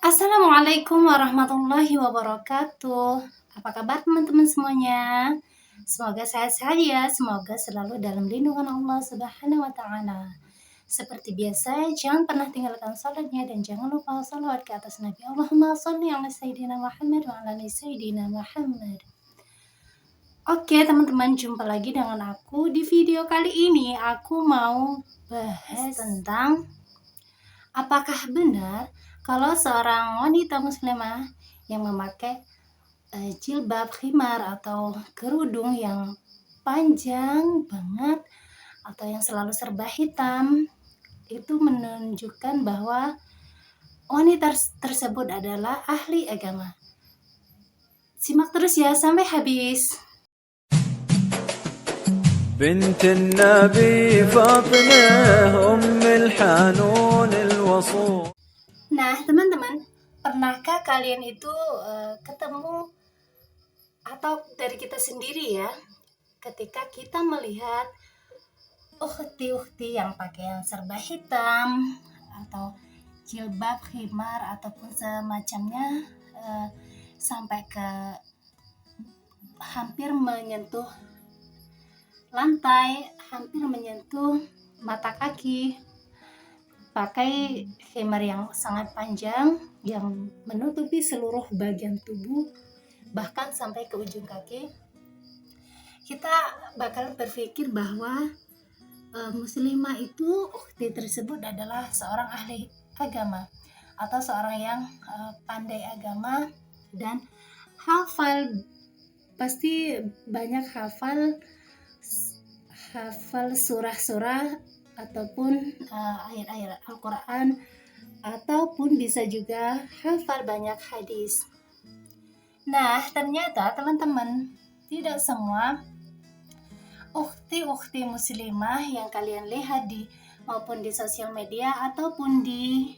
Assalamualaikum warahmatullahi wabarakatuh. Apa kabar teman-teman semuanya? Semoga sehat-sehat ya. Semoga selalu dalam lindungan Allah Subhanahu wa taala. Seperti biasa, jangan pernah tinggalkan salatnya dan jangan lupa salawat ke atas Nabi. Allahumma shalli ala sayyidina Muhammad wa ala ali sayyidina Muhammad. Oke, teman-teman, jumpa lagi dengan aku. Di video kali ini aku mau bahas tentang apakah benar kalau seorang wanita muslimah yang memakai jilbab, khimar atau kerudung yang panjang banget atau yang selalu serba hitam itu menunjukkan bahwa wanita tersebut adalah ahli agama. Simak terus ya sampai habis. بنت النبي فاطمة أم الحنون الوصول. Nah, teman-teman, pernahkah kalian itu ketemu atau dari kita sendiri ya, ketika kita melihat ukhti-ukhti yang pakaian serba hitam atau jilbab, khimar ataupun semacamnya sampai ke hampir menyentuh lantai, hampir menyentuh mata kaki, pakai khimar yang sangat panjang yang menutupi seluruh bagian tubuh bahkan sampai ke ujung kaki. Kita bakal berpikir bahwa muslimah itu ukhti tersebut adalah seorang ahli agama atau seorang yang pandai agama dan hafal, pasti banyak hafal surah-surah ataupun ayat-ayat Al-Quran, ataupun bisa juga hafal banyak hadis. Nah, ternyata teman-teman, tidak semua ukhti-ukhti muslimah yang kalian lihat maupun di sosial media ataupun di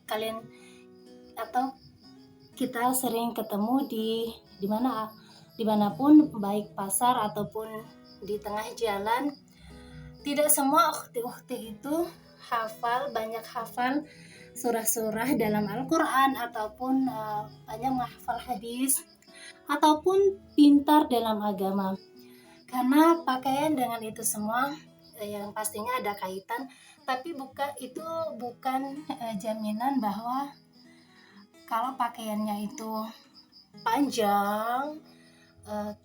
kalian atau kita sering ketemu dimanapun, baik pasar ataupun di tengah jalan, tidak semua ukhti-ukhti itu banyak hafal surah-surah dalam Al-Quran ataupun banyak menghafal hadis ataupun pintar dalam agama. Karena pakaian dengan itu semua yang pastinya ada kaitan, tapi itu bukan jaminan bahwa kalau pakaiannya itu panjang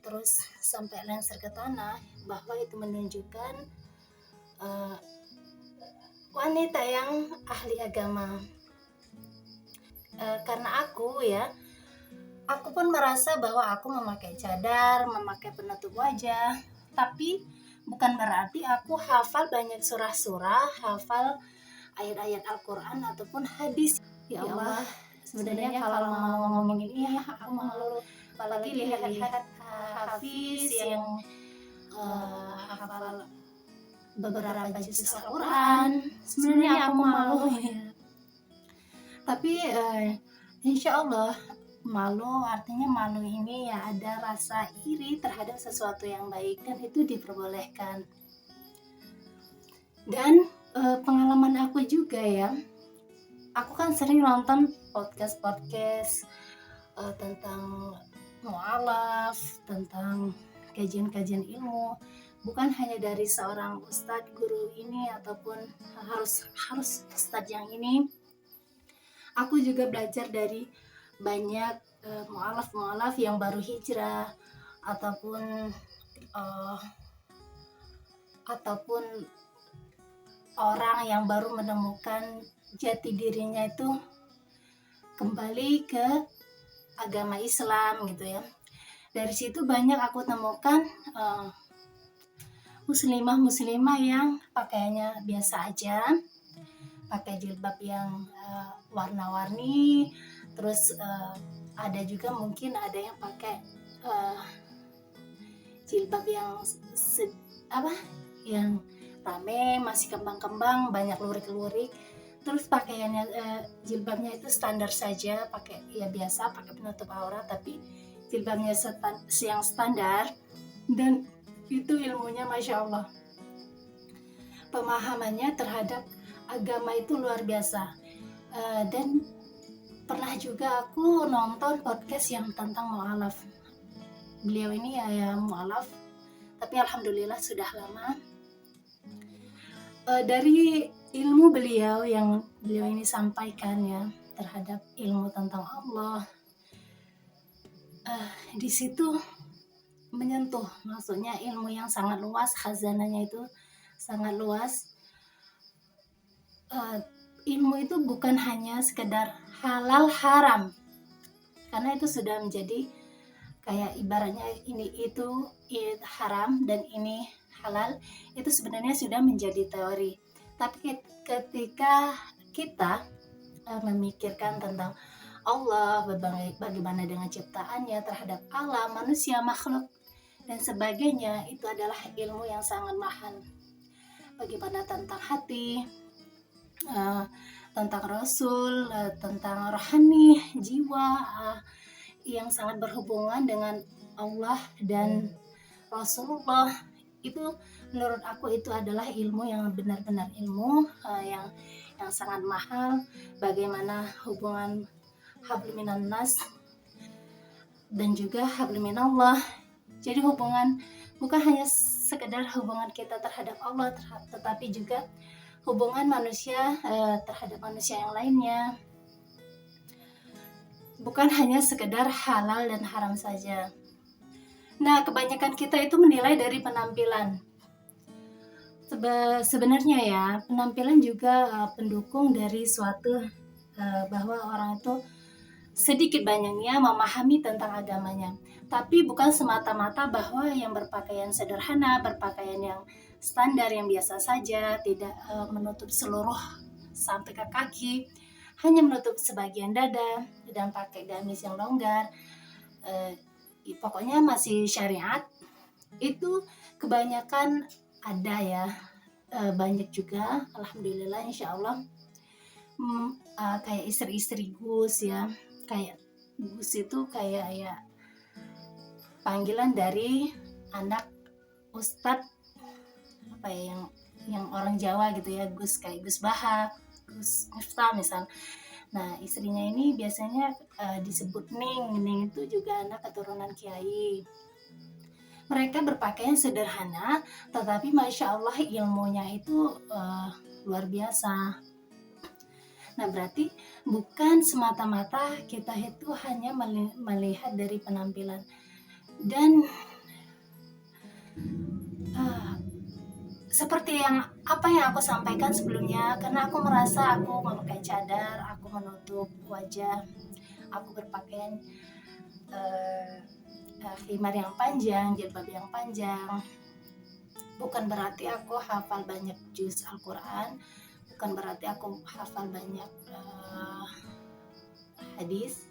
terus sampai lengser ke tanah, bahwa itu menunjukkan wanita yang ahli agama. Karena aku pun merasa bahwa aku memakai cadar, memakai penutup wajah, tapi bukan berarti aku hafal banyak surah-surah, hafal ayat-ayat Al-Quran ataupun hadis. Ya Allah, sebenarnya kalau mau ngomongin ini aku malu, apalagi lihat hafiz yang hafal beberapa juz Al-Quran. Sebenarnya aku malu ya. Tapi insya Allah malu, artinya malu ini ya ada rasa iri terhadap sesuatu yang baik dan itu diperbolehkan. Dan pengalaman aku juga ya, aku kan sering nonton podcast tentang mu'alaf, tentang kajian-kajian ilmu, bukan hanya dari seorang ustadz guru ini ataupun harus ustadz yang ini. Aku juga belajar dari banyak mu'alaf yang baru hijrah ataupun orang yang baru menemukan jati dirinya itu kembali ke agama Islam gitu ya. Dari situ banyak aku temukan muslimah yang pakaiannya biasa aja, pakai jilbab yang warna-warni, terus ada juga mungkin ada yang pakai jilbab yang rame, masih kembang-kembang, banyak lurik-lurik. Terus pakaiannya jilbabnya itu standar saja, pakai ya biasa, pakai penutup aurat, tapi jilbabnya yang standar. Dan itu ilmunya Masya Allah, pemahamannya terhadap agama itu luar biasa. Dan pernah juga aku nonton podcast yang tentang mualaf. Beliau ini ya mualaf, tapi alhamdulillah sudah lama. Dari ilmu beliau yang beliau ini sampaikan ya terhadap ilmu tentang Allah, di situ menyentuh, maksudnya ilmu yang sangat luas, khazanahnya itu sangat luas. Ilmu itu bukan hanya sekedar halal haram, karena itu sudah menjadi kayak ibaratnya ini itu haram dan ini halal, itu sebenarnya sudah menjadi teori. Tapi ketika kita memikirkan tentang Allah, bagaimana dengan ciptaannya terhadap alam, manusia, makhluk dan sebagainya, itu adalah ilmu yang sangat mahal. Bagaimana tentang hati, tentang Rasul, tentang rohani, jiwa yang sangat berhubungan dengan Allah dan Rasulullah, itu menurut aku itu adalah ilmu yang benar-benar ilmu yang sangat mahal. Bagaimana hubungan hablum minan nas dan juga hablum minallah. Jadi hubungan bukan hanya sekedar hubungan kita terhadap Allah, tetapi juga hubungan manusia terhadap manusia yang lainnya. Bukan hanya sekedar halal dan haram saja. Nah, kebanyakan kita itu menilai dari penampilan. Sebenarnya ya, penampilan juga pendukung dari suatu bahwa orang itu sedikit banyaknya memahami tentang agamanya. Tapi bukan semata-mata bahwa yang berpakaian sederhana, berpakaian yang standar, yang biasa saja, tidak menutup seluruh sampai ke kaki, hanya menutup sebagian dada dan pakai gamis yang longgar, pokoknya masih syariat, itu kebanyakan ada ya, banyak juga, alhamdulillah, insya Allah, kayak istri-istri Gus ya, kayak Gus itu kayak ya panggilan dari anak Ustadz apa ya, yang orang Jawa gitu ya, Gus, kayak Gus Baha, Gus Miftah misal. Nah, istrinya ini biasanya disebut Ning. Ning itu juga anak keturunan kiai. Mereka berpakaian sederhana, tetapi masya Allah ilmunya itu luar biasa. Nah, berarti bukan semata-mata kita itu hanya melihat dari penampilan. Dan seperti yang aku sampaikan sebelumnya, karena aku merasa aku memakai cadar, aku menutup wajah, aku berpakaian khimar yang panjang, jilbab yang panjang, bukan berarti aku hafal banyak juz Al-Quran, bukan berarti aku hafal banyak hadis.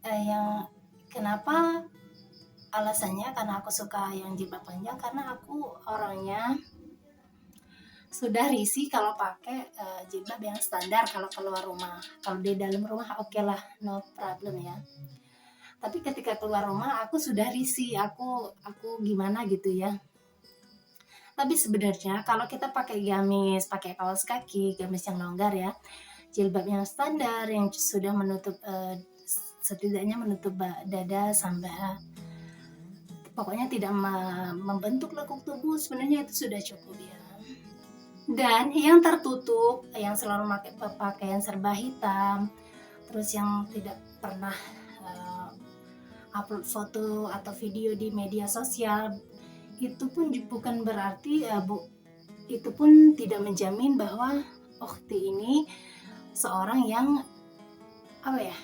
Yang kenapa alasannya karena aku suka yang jilbab panjang, karena aku orangnya sudah risih kalau pakai jilbab yang standar kalau keluar rumah. Kalau di dalam rumah oke lah, no problem ya. Tapi ketika keluar rumah aku sudah risih, aku gimana gitu ya. Tapi sebenarnya kalau kita pakai gamis, pakai kaos kaki, gamis yang longgar ya, jilbab yang standar yang sudah menutup setidaknya menutup dada sampai pokoknya tidak membentuk lekuk tubuh, sebenarnya itu sudah cukup ya. Dan yang tertutup, yang selalu pakai pakaian serba hitam, terus yang tidak pernah upload foto atau video di media sosial, itu pun bukan berarti itu pun tidak menjamin bahwa ukhti ini seorang yang apa ya,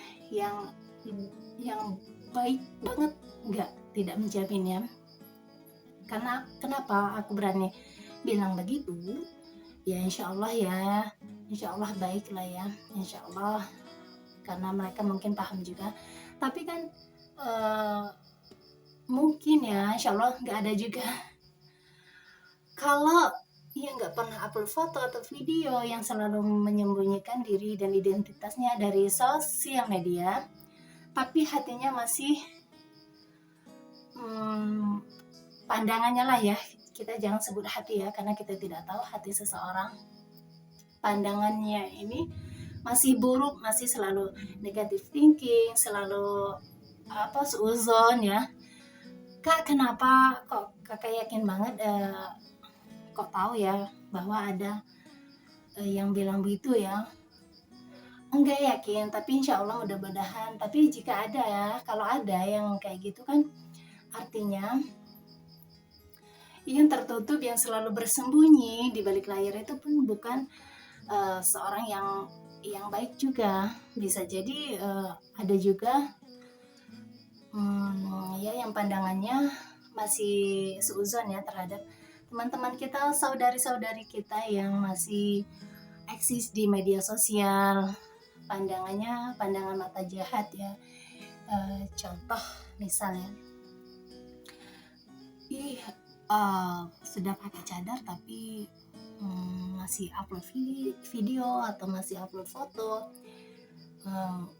yang baik banget, enggak, tidak menjamin ya. Karena kenapa aku berani bilang begitu? Ya insya Allah ya, insya Allah baik lah ya, insya Allah, karena mereka mungkin paham juga. Tapi kan mungkin ya, insya Allah nggak ada juga. Kalau ia nggak pernah upload foto atau video, yang selalu menyembunyikan diri dan identitasnya dari sosial media, tapi hatinya masih pandangannya lah ya, kita jangan sebut hati ya, karena kita tidak tahu hati seseorang. Pandangannya ini masih buruk, masih selalu negative thinking, selalu suuzon ya. Kak, kenapa kok kakak yakin banget kok tahu ya bahwa ada yang bilang begitu ya? Enggak yakin, tapi insya Allah mudah-mudahan. Tapi jika ada ya, kalau ada yang kayak gitu kan, artinya yang tertutup, yang selalu bersembunyi di balik layar itu pun bukan seorang yang baik juga. Bisa jadi ada juga ya yang pandangannya masih seuzon ya terhadap teman-teman kita, saudari-saudari kita yang masih eksis di media sosial. Pandangannya pandangan mata jahat ya. Contoh misalnya, ih sudah pakai cadar tapi masih upload video atau masih upload foto,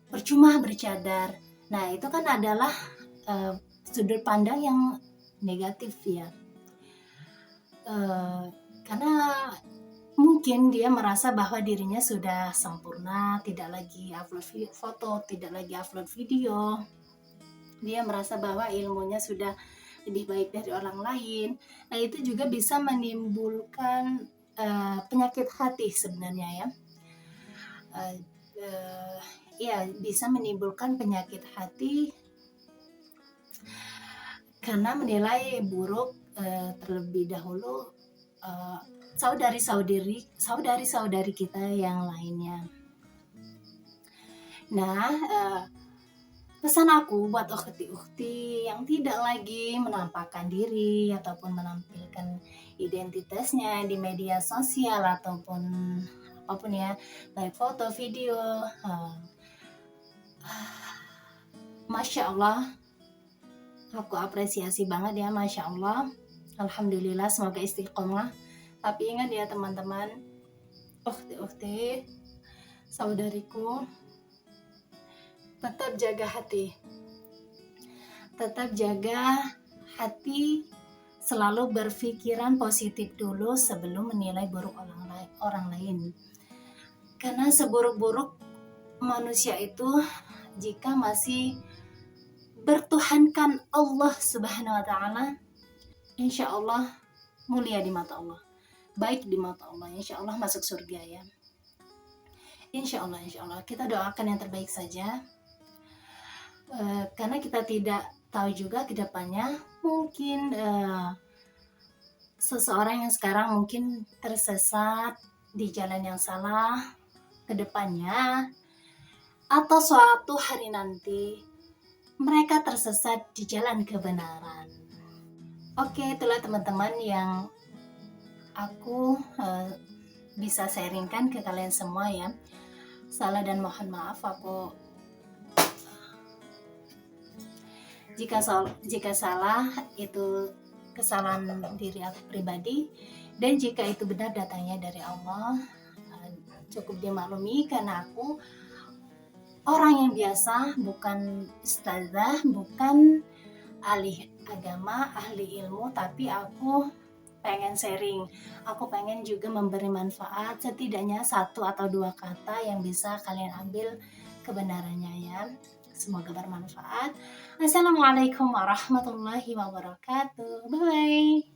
percuma bercadar. Nah itu kan adalah sudut pandang yang negatif ya, karena mungkin dia merasa bahwa dirinya sudah sempurna, tidak lagi upload foto, tidak lagi upload video. Dia merasa bahwa ilmunya sudah lebih baik dari orang lain. Nah itu juga bisa menimbulkan penyakit hati sebenarnya ya. Ya bisa menimbulkan penyakit hati karena menilai buruk terlebih dahulu saudari-saudari kita yang lainnya. Nah, pesan aku buat ukhti-ukhti yang tidak lagi menampakkan diri ataupun menampilkan identitasnya di media sosial ataupun apapun ya, baik foto, video, Masya Allah, aku apresiasi banget ya, Masya Allah, Alhamdulillah, semoga istiqomah. Tapi ingat ya teman-teman, ukhti-ukhti, saudariku, tetap jaga hati. Tetap jaga hati, selalu berpikiran positif dulu sebelum menilai buruk orang lain. Karena seburuk-buruk manusia itu jika masih bertuhankan Allah Subhanahu wa taala, insya Allah mulia di mata Allah, baik di mata Allah, insya Allah masuk surga ya. Insya Allah kita doakan yang terbaik saja. Karena kita tidak tahu juga ke depannya, mungkin seseorang yang sekarang mungkin tersesat di jalan yang salah ke depannya, atau suatu hari nanti mereka tersesat di jalan kebenaran. Oke, itulah teman-teman yang aku bisa sharingkan ke kalian semua ya. Salah dan mohon maaf aku jika salah itu kesalahan diri aku pribadi, dan jika itu benar datangnya dari Allah, cukup dimaklumi karena aku orang yang biasa, bukan ustazah, bukan ahli agama, ahli ilmu, tapi aku pengen sharing, aku pengen juga memberi manfaat, setidaknya 1 atau 2 kata yang bisa kalian ambil kebenarannya ya. Semoga bermanfaat. Assalamualaikum warahmatullahi wabarakatuh. Bye bye.